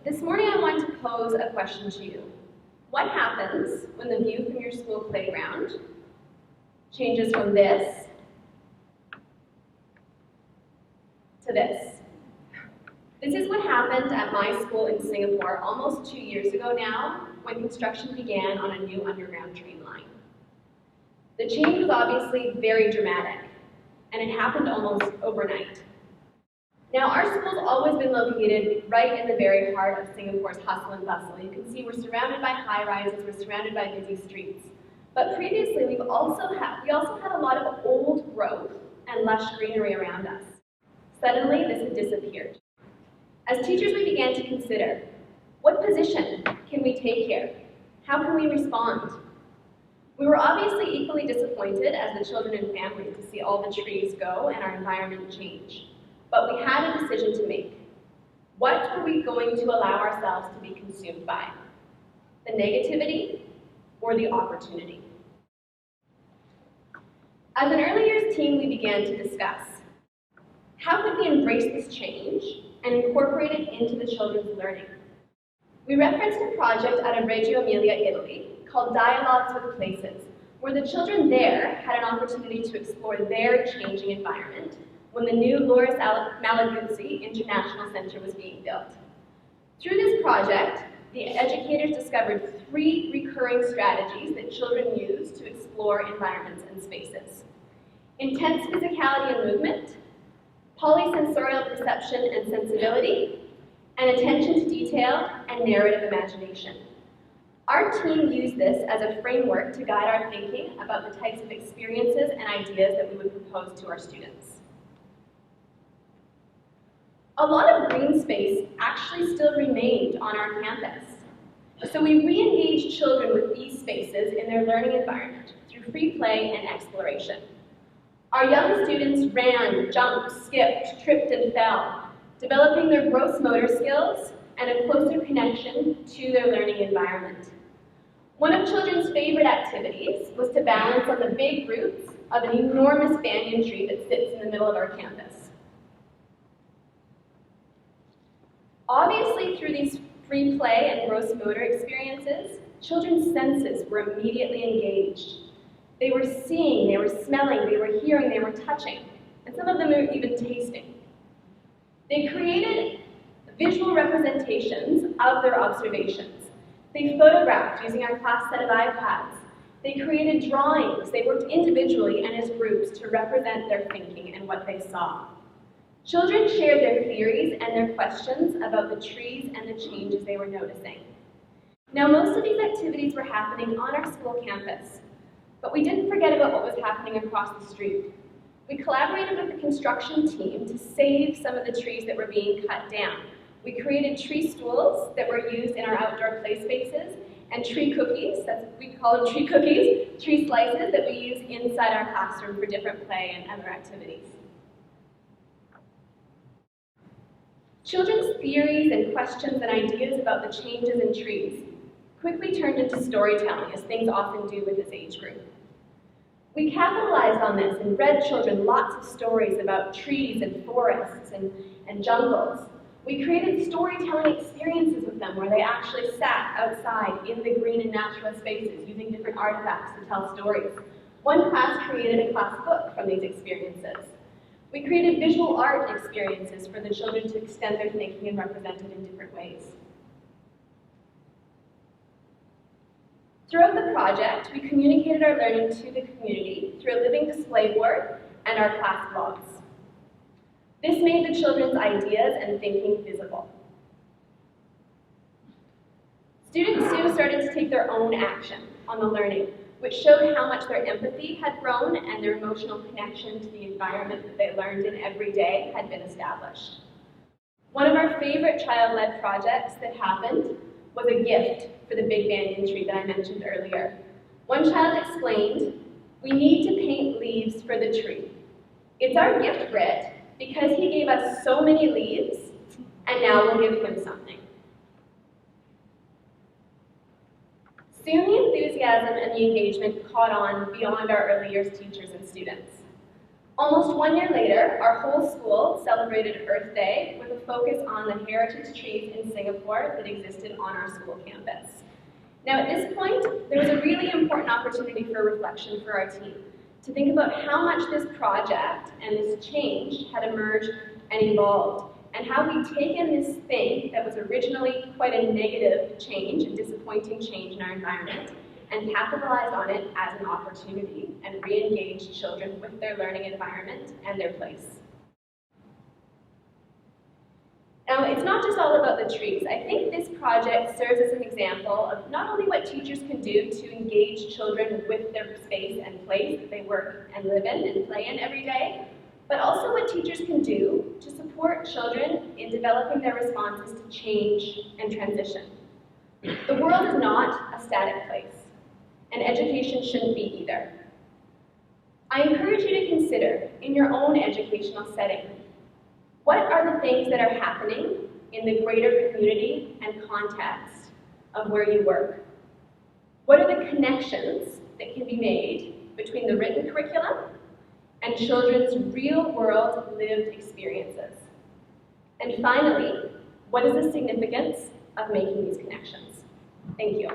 This morning I want to pose a question to you. What happens when the view from your school playground changes from this to this? This is what happened at my school in Singapore almost 2 years ago now, when construction began on a new underground train line. The change was obviously very dramatic, and it happened almost overnight. Now, our school's always been located right in the very heart of Singapore's hustle and bustle. You can see we're surrounded by high-rises, we're surrounded by busy streets. But previously, we also had a lot of old growth and lush greenery around us. Suddenly, this had disappeared. As teachers, we began to consider, what position can we take here? How can we respond? We were obviously equally disappointed as the children and families to see all the trees go and our environment change. But we had a decision to make. What were we going to allow ourselves to be consumed by? The negativity or the opportunity? As an early years team, we began to discuss, how could we embrace this change and incorporate it into the children's learning? We referenced a project out of Reggio Emilia, Italy, called Dialogues with Places, where the children there had an opportunity to explore their changing environment when the new Loris Malaguzzi International Center was being built. Through this project, the educators discovered 3 recurring strategies that children use to explore environments and spaces: intense physicality and movement, polysensorial perception and sensibility, and attention to detail and narrative imagination. Our team used this as a framework to guide our thinking about the types of experiences and ideas that we would propose to our students. A lot of green space actually still remained on our campus. So we re-engaged children with these spaces in their learning environment through free play and exploration. Our young students ran, jumped, skipped, tripped, and fell, developing their gross motor skills and a closer connection to their learning environment. One of children's favorite activities was to balance on the big roots of an enormous banyan tree that sits in the middle of our campus. Obviously, through these free play and gross motor experiences, children's senses were immediately engaged. They were seeing, they were smelling, they were hearing, they were touching, and some of them were even tasting. They created visual representations of their observations. They photographed using our class set of iPads. They created drawings. They worked individually and as groups to represent their thinking and what they saw. Children shared their theories and their questions about the trees and the changes they were noticing. Now, most of these activities were happening on our school campus, but we didn't forget about what was happening across the street. We collaborated with the construction team to save some of the trees that were being cut down. We created tree stools that were used in our outdoor play spaces, and tree cookies, we call them tree cookies, tree slices that we use inside our classroom for different play and other activities. Children's theories and questions and ideas about the changes in trees quickly turned into storytelling, as things often do with this age group. We capitalized on this and read children lots of stories about trees and forests and jungles. We created storytelling experiences with them where they actually sat outside in the green and natural spaces using different artifacts to tell stories. One class created a class book from these experiences. We created visual art experiences for the children to extend their thinking and represent it in different ways. Throughout the project, we communicated our learning to the community through a living display board and our class blogs. This made the children's ideas and thinking visible. Students soon started to take their own action on the learning, which showed how much their empathy had grown and their emotional connection to the environment that they learned in every day had been established. One of our favorite child-led projects that happened was a gift for the big banyan tree that I mentioned earlier. One child explained, "We need to paint leaves for the tree. It's our gift for it because he gave us so many leaves, and now we'll give him something." Soon the enthusiasm and the engagement caught on beyond our early years teachers and students. Almost 1 year later, our whole school celebrated Earth Day with a focus on the heritage trees in Singapore that existed on our school campus. Now at this point, there was a really important opportunity for reflection for our team, to think about how much this project and this change had emerged and evolved, and how we'd taken this thing that was originally quite a negative change, a disappointing change in our environment, and capitalized on it as an opportunity and re-engaged children with their learning environment and their place. Now, it's not just all about the trees. I think this project serves as an example of not only what teachers can do to engage children with their space and place that they work and live in and play in every day, but also what teachers can do to support children in developing their responses to change and transition. The world is not a static place, and education shouldn't be either. I encourage you to consider, in your own educational setting, what are the things that are happening in the greater community and context of where you work? What are the connections that can be made between the written curriculum and children's real-world lived experiences? And finally, what is the significance of making these connections? Thank you.